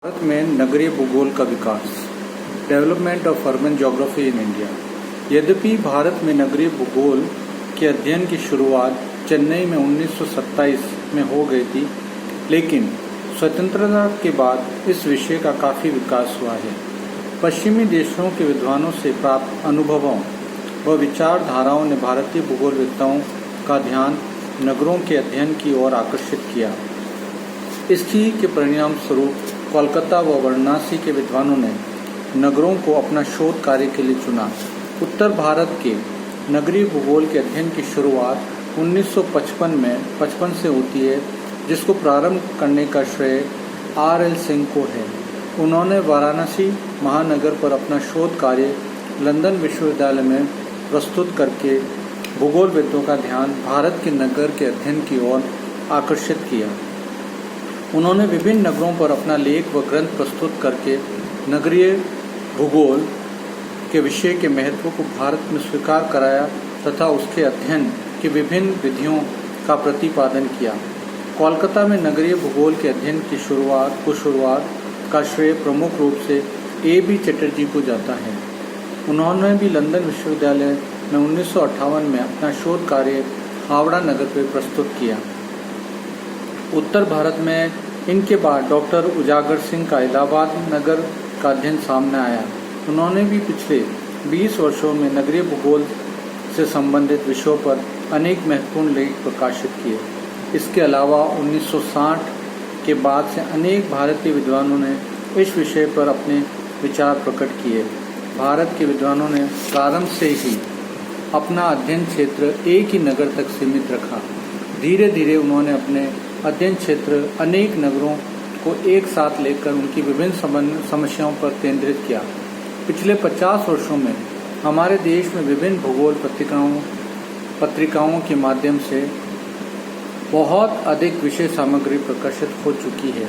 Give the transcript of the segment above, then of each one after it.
भारत में नगरीय भूगोल का विकास, development of urban geography in India. यद्यपि भारत में नगरीय भूगोल के अध्ययन की शुरुआत चेन्नई में 1927 में हो गई थी, लेकिन स्वतंत्रता के बाद इस विषय का काफ़ी विकास हुआ है। पश्चिमी देशों के विद्वानों से प्राप्त अनुभवों व विचारधाराओं ने भारतीय भूगोलवेत्ताओं का ध्यान नगरों के अध्ययन की ओर आकर्षित किया। इसी के परिणाम स्वरूप कोलकाता व वाराणसी के विद्वानों ने नगरों को अपना शोध कार्य के लिए चुना। उत्तर भारत के नगरीय भूगोल के अध्ययन की शुरुआत 1955 से होती है, जिसको प्रारंभ करने का श्रेय R.L. सिंह को है। उन्होंने वाराणसी महानगर पर अपना शोध कार्य लंदन विश्वविद्यालय में प्रस्तुत करके भूगोलविदों का ध्यान भारत के नगर के अध्ययन की ओर आकर्षित किया। उन्होंने विभिन्न नगरों पर अपना लेख व ग्रंथ प्रस्तुत करके नगरीय भूगोल के विषय के महत्व को भारत में स्वीकार कराया तथा उसके अध्ययन की विभिन्न विधियों का प्रतिपादन किया। कोलकाता में नगरीय भूगोल के अध्ययन की शुरुआत का श्रेय प्रमुख रूप से A.B. चटर्जी को जाता है। उन्होंने भी लंदन विश्वविद्यालय में 1958 में अपना शोध कार्य हावड़ा नगर पर प्रस्तुत किया। उत्तर भारत में इनके बाद डॉक्टर उजागर सिंह का इलाहाबाद नगर का अध्ययन सामने आया। उन्होंने भी पिछले 20 वर्षों में नगरीय भूगोल से संबंधित विषयों पर अनेक महत्वपूर्ण लेख प्रकाशित किए। इसके अलावा 1960 के बाद से अनेक भारतीय विद्वानों ने इस विषय पर अपने विचार प्रकट किए। भारत के विद्वानों ने प्रारंभ से ही अपना अध्ययन क्षेत्र एक ही नगर तक सीमित रखा। धीरे धीरे उन्होंने अपने अध्ययन क्षेत्र अनेक नगरों को एक साथ लेकर उनकी विभिन्न समस्याओं पर केंद्रित किया। पिछले 50 वर्षों में हमारे देश में विभिन्न भूगोल पत्रिकाओं के माध्यम से बहुत अधिक विषय सामग्री प्रकाशित हो चुकी है।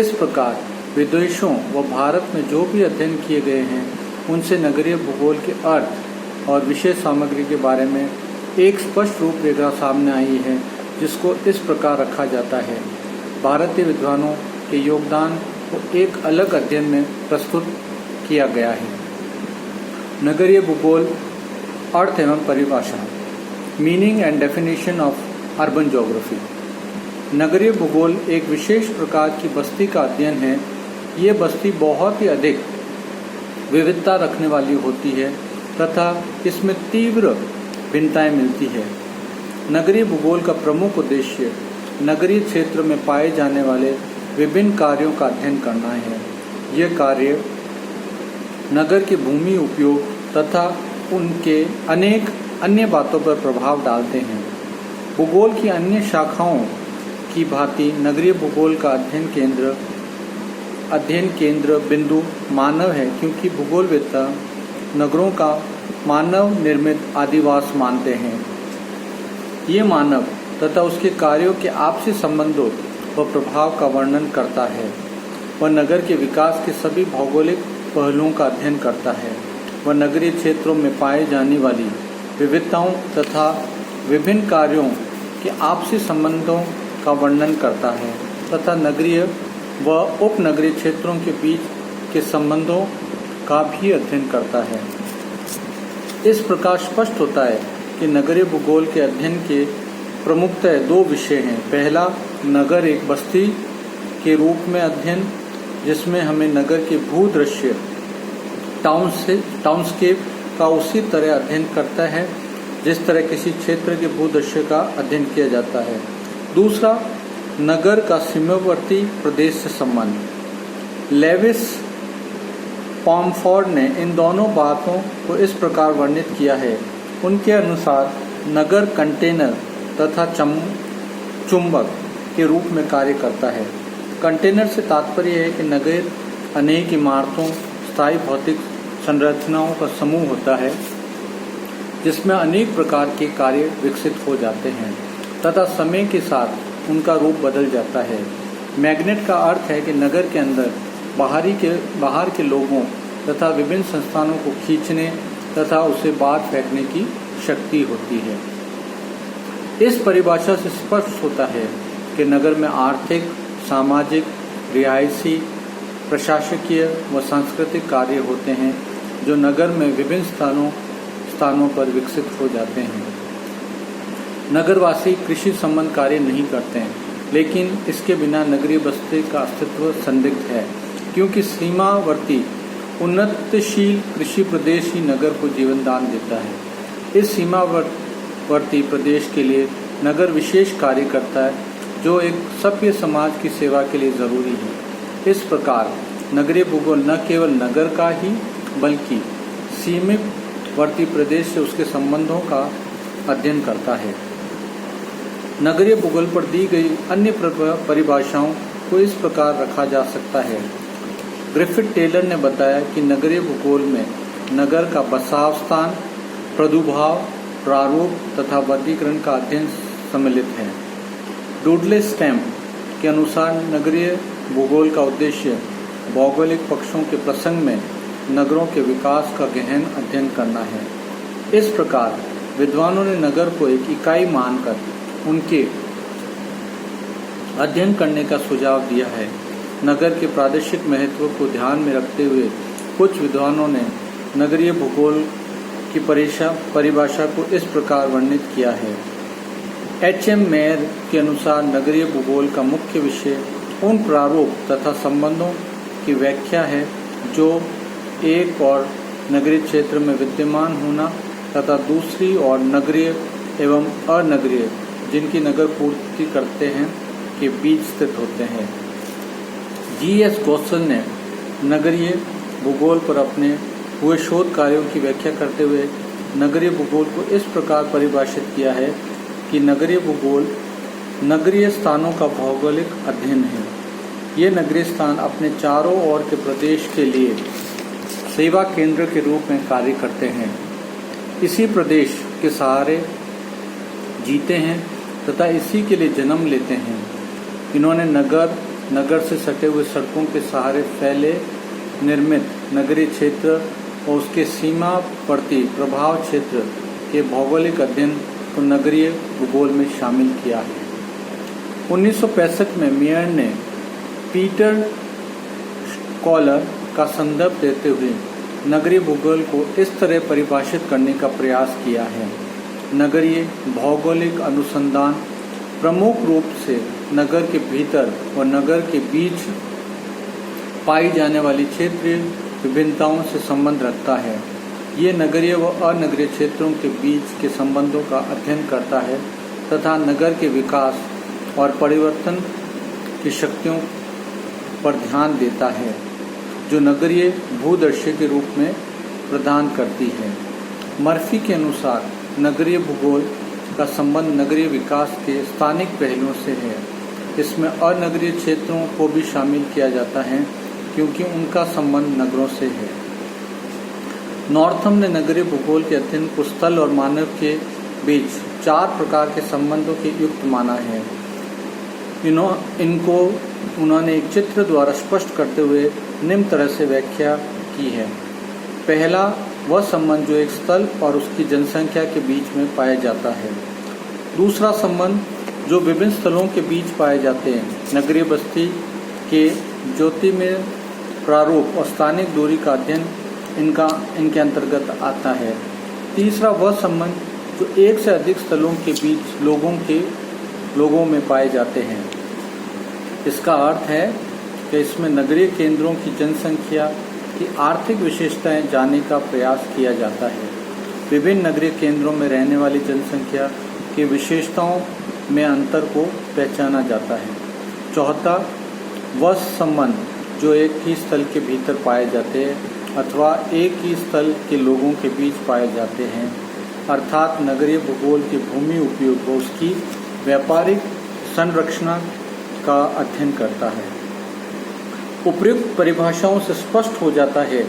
इस प्रकार विदेशों व भारत में जो भी अध्ययन किए गए हैं, उनसे नगरीय भूगोल के अर्थ और विषय सामग्री के बारे में एक स्पष्ट रूपरेखा सामने आई है, जिसको इस प्रकार रखा जाता है। भारतीय विद्वानों के योगदान को एक अलग अध्ययन में प्रस्तुत किया गया है। नगरीय भूगोल, अर्थ एवं परिभाषा, meaning and definition of urban geography. नगरीय भूगोल एक विशेष प्रकार की बस्ती का अध्ययन है। ये बस्ती बहुत ही अधिक विविधता रखने वाली होती है तथा इसमें तीव्र भिन्नताएं मिलती है। नगरीय भूगोल का प्रमुख उद्देश्य नगरीय क्षेत्र में पाए जाने वाले विभिन्न कार्यों का अध्ययन करना है। यह कार्य नगर के भूमि उपयोग तथा उनके अनेक अन्य बातों पर प्रभाव डालते हैं। भूगोल की अन्य शाखाओं की भांति नगरीय भूगोल का अध्ययन केंद्र बिंदु मानव है, क्योंकि भूगोलवेत्ता नगरों का मानव निर्मित आदिवास मानते हैं। ये मानव तथा उसके कार्यों के आपसी संबंधों व प्रभाव का वर्णन करता है। वह नगर के विकास के सभी भौगोलिक पहलुओं का अध्ययन करता है। वह नगरीय क्षेत्रों में पाए जाने वाली विविधताओं तथा विभिन्न कार्यों के आपसी संबंधों का वर्णन करता है तथा नगरीय व उपनगरीय क्षेत्रों के बीच के संबंधों का भी अध्ययन करता है। इस प्रकार स्पष्ट होता है कि नगरीय भूगोल के अध्ययन के प्रमुखतः दो विषय हैं। पहला, नगर एक बस्ती के रूप में अध्ययन, जिसमें हमें नगर के भूदृश्य टाउनस्केप का उसी तरह अध्ययन करता है जिस तरह किसी क्षेत्र के भूदृश्य का अध्ययन किया जाता है। दूसरा, नगर का सीमावर्ती प्रदेश से संबंध। लेविस पॉमफोर्ड ने इन दोनों बातों को इस प्रकार वर्णित किया है। उनके अनुसार नगर कंटेनर तथा चुंबक के रूप में कार्य करता है। कंटेनर से तात्पर्य है कि नगर अनेक इमारतों, स्थायी भौतिक संरचनाओं का समूह होता है, जिसमें अनेक प्रकार के कार्य विकसित हो जाते हैं तथा समय के साथ उनका रूप बदल जाता है। मैग्नेट का अर्थ है कि नगर के अंदर बाहर के लोगों तथा विभिन्न संस्थानों को खींचने तथा उसे बाहर फेंकने की शक्ति होती है। इस परिभाषा से स्पष्ट होता है कि नगर में आर्थिक, सामाजिक, रिहायशी प्रशासकीय व सांस्कृतिक कार्य होते हैं जो नगर में विभिन्न स्थानों पर विकसित हो जाते हैं। नगरवासी कृषि संबंध कार्य नहीं करते हैं, लेकिन इसके बिना नगरीय बस्ती का अस्तित्व संदिग्ध है, क्योंकि सीमावर्ती उन्नतशील कृषि प्रदेश ही नगर को जीवन दान देता है। इस सीमावर्ती प्रदेश के लिए नगर विशेष कार्य करता है, जो एक सभ्य समाज की सेवा के लिए जरूरी है। इस प्रकार नगरीय भूगोल न केवल नगर का ही बल्कि सीमावर्ती प्रदेश से उसके संबंधों का अध्ययन करता है। नगरीय भूगोल पर दी गई अन्य परिभाषाओं को इस प्रकार रखा जा सकता है। ग्रिफिथ टेलर ने बताया कि नगरीय भूगोल में नगर का बसाव स्थान, प्रादुर्भाव, प्रारूप तथा वर्गीकरण का अध्ययन सम्मिलित है। डुडले स्टैम्प के अनुसार नगरीय भूगोल का उद्देश्य भौगोलिक पक्षों के प्रसंग में नगरों के विकास का गहन अध्ययन करना है। इस प्रकार विद्वानों ने नगर को एक इकाई मानकर उनके अध्ययन करने का सुझाव दिया है। नगर के प्रादेशिक महत्व को ध्यान में रखते हुए कुछ विद्वानों ने नगरीय भूगोल की परिभाषा को इस प्रकार वर्णित किया है। H.M. मेयर के अनुसार नगरीय भूगोल का मुख्य विषय उन प्रारूप तथा संबंधों की व्याख्या है जो एक और नगरीय क्षेत्र में विद्यमान होना तथा दूसरी और नगरीय एवं अनगरीय जिनकी नगर पूर्ति करते हैं के बीच स्थित होते हैं। G.S. गोसल ने नगरीय भूगोल पर अपने हुए शोध कार्यों की व्याख्या करते हुए नगरीय भूगोल को इस प्रकार परिभाषित किया है कि नगरीय भूगोल नगरीय स्थानों का भौगोलिक अध्ययन है। ये नगरीय स्थान अपने चारों ओर के प्रदेश के लिए सेवा केंद्र के रूप में कार्य करते हैं। इसी प्रदेश के सहारे जीते हैं तथा इसी के लिए जन्म लेते हैं। इन्होंने नगर से सटे हुए सड़कों के सहारे फैले निर्मित नगरीय क्षेत्र और उसके सीमावर्ती प्रभाव क्षेत्र के भौगोलिक अध्ययन को नगरीय भूगोल में शामिल किया है। 1965 में मेयर ने पीटर स्कॉलर का संदर्भ देते हुए नगरीय भूगोल को इस तरह परिभाषित करने का प्रयास किया है। नगरीय भौगोलिक अनुसंधान प्रमुख रूप से नगर के भीतर और नगर के बीच पाई जाने वाली क्षेत्रीय विभिन्नताओं से संबंध रखता है। ये नगरीय व अनगरीय क्षेत्रों के बीच के संबंधों का अध्ययन करता है तथा नगर के विकास और परिवर्तन की शक्तियों पर ध्यान देता है, जो नगरीय भूदृश्य के रूप में प्रदान करती है। मर्फी के अनुसार नगरीय भूगोल का संबंध नगरीय विकास के स्थानिक पहलुओं से है। इसमें अनगरीय क्षेत्रों को भी शामिल किया जाता है क्योंकि उनका संबंध नगरों से है। नॉर्थम ने नगरीय भूगोल के अध्ययन को स्थल और मानव के बीच 4 प्रकार के संबंधों के युक्त माना है। इनको उन्होंने एक चित्र द्वारा स्पष्ट करते हुए निम्न तरह से व्याख्या की है। पहला, वह संबंध जो एक स्थल और उसकी जनसंख्या के बीच में पाया जाता है। दूसरा संबंध जो विभिन्न स्थलों के बीच पाए जाते हैं। नगरीय बस्ती के ज्योतिर्मय प्रारूप और स्थानिक दूरी का अध्ययन इनके अंतर्गत आता है। तीसरा, वह संबंध जो एक से अधिक स्थलों के बीच लोगों में पाए जाते हैं। इसका अर्थ है कि इसमें नगरीय केंद्रों की जनसंख्या की आर्थिक विशेषताएं जानने का प्रयास किया जाता है। विभिन्न नगरीय केंद्रों में रहने वाली जनसंख्या की विशेषताओं में अंतर को पहचाना जाता है। चौथा, वह संबंध जो एक ही स्थल के भीतर पाए जाते हैं अथवा एक ही स्थल के लोगों के बीच पाए जाते हैं, अर्थात नगरीय भूगोल के भूमि उपयोग व उसकी व्यापारिक संरचना का अध्ययन करता है। उपयुक्त परिभाषाओं से स्पष्ट हो जाता है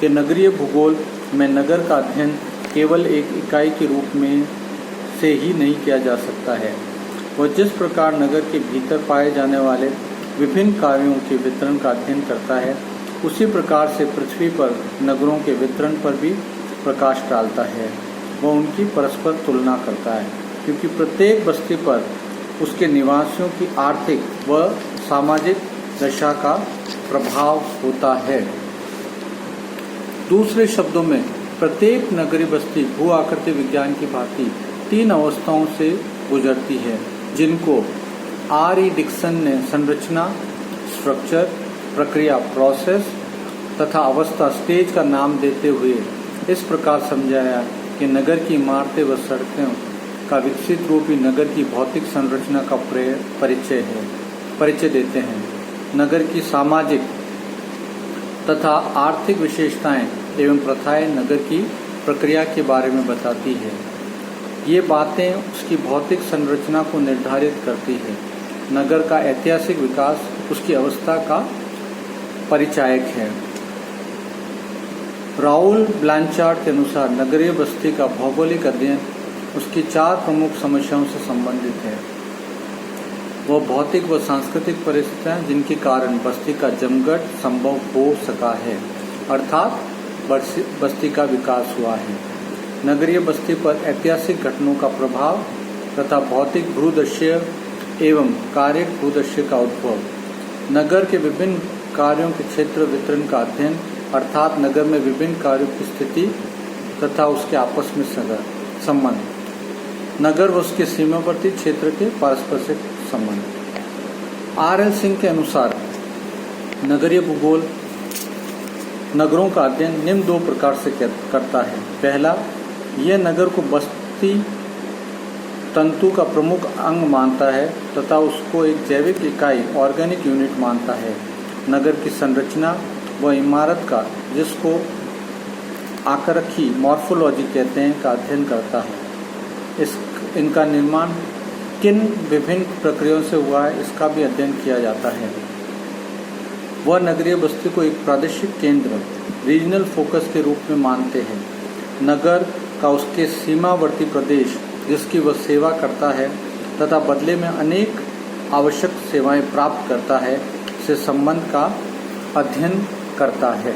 कि नगरीय भूगोल में नगर का अध्ययन केवल एक इकाई के रूप में से ही नहीं किया जा सकता है। वह जिस प्रकार नगर के भीतर पाए जाने वाले विभिन्न कार्यों के वितरण का अध्ययन करता है, उसी प्रकार से पृथ्वी पर नगरों के वितरण पर भी प्रकाश डालता है। वह उनकी परस्पर तुलना करता है, क्योंकि प्रत्येक बस्ती पर उसके निवासियों की आर्थिक व सामाजिक दशा का प्रभाव होता है। दूसरे शब्दों में प्रत्येक नगरीय बस्ती भू आकृति विज्ञान की भांति 3 अवस्थाओं से गुजरती है, जिनको R.E. डिक्सन ने संरचना स्ट्रक्चर, प्रक्रिया प्रोसेस तथा अवस्था स्टेज का नाम देते हुए इस प्रकार समझाया कि नगर की इमारतें व सड़कों का विकसित रूप ही नगर की भौतिक संरचना का परिचय देते हैं। नगर की सामाजिक तथा आर्थिक विशेषताएं एवं प्रथाएं नगर की प्रक्रिया के बारे में बताती है। ये बातें उसकी भौतिक संरचना को निर्धारित करती है। नगर का ऐतिहासिक विकास उसकी अवस्था का परिचायक है। राउल ब्लांचार्ड के अनुसार नगरीय बस्ती का भौगोलिक अध्ययन उसकी 4 प्रमुख समस्याओं से संबंधित है। वह भौतिक व सांस्कृतिक परिस्थितियां जिनके कारण बस्ती का जमघट संभव हो सका है, अर्थात बस्ती का विकास हुआ है। नगरीय बस्ती पर ऐतिहासिक घटनाओं का प्रभाव तथा भौतिक भूदृश्य एवं कार्यिक भूदृश्य का उद्भव। नगर के विभिन्न कार्यों के क्षेत्र वितरण का अध्ययन, अर्थात नगर में विभिन्न कार्यों की स्थिति तथा उसके आपस में संबंध। नगर व उसके सीमावर्ती क्षेत्र के पारस्परिक संबंध। R.L. सिंह के अनुसार नगरीय भूगोल नगरों का अध्ययन निम्न 2 प्रकार से करता है। पहला, यह नगर को बस्ती तंतु का प्रमुख अंग मानता है तथा उसको एक जैविक इकाई ऑर्गेनिक यूनिट मानता है। नगर की संरचना व इमारत का, जिसको आकृति मॉर्फोलॉजी कहते हैं, का अध्ययन करता है। इनका निर्माण किन विभिन्न प्रक्रियाओं से हुआ है, इसका भी अध्ययन किया जाता है। वह नगरीय बस्ती को एक प्रादेशिक केंद्र रीजनल फोकस के रूप में मानते हैं। नगर का उसके सीमावर्ती प्रदेश जिसकी वह सेवा करता है तथा बदले में अनेक आवश्यक सेवाएं प्राप्त करता है, से संबंध का अध्ययन करता है।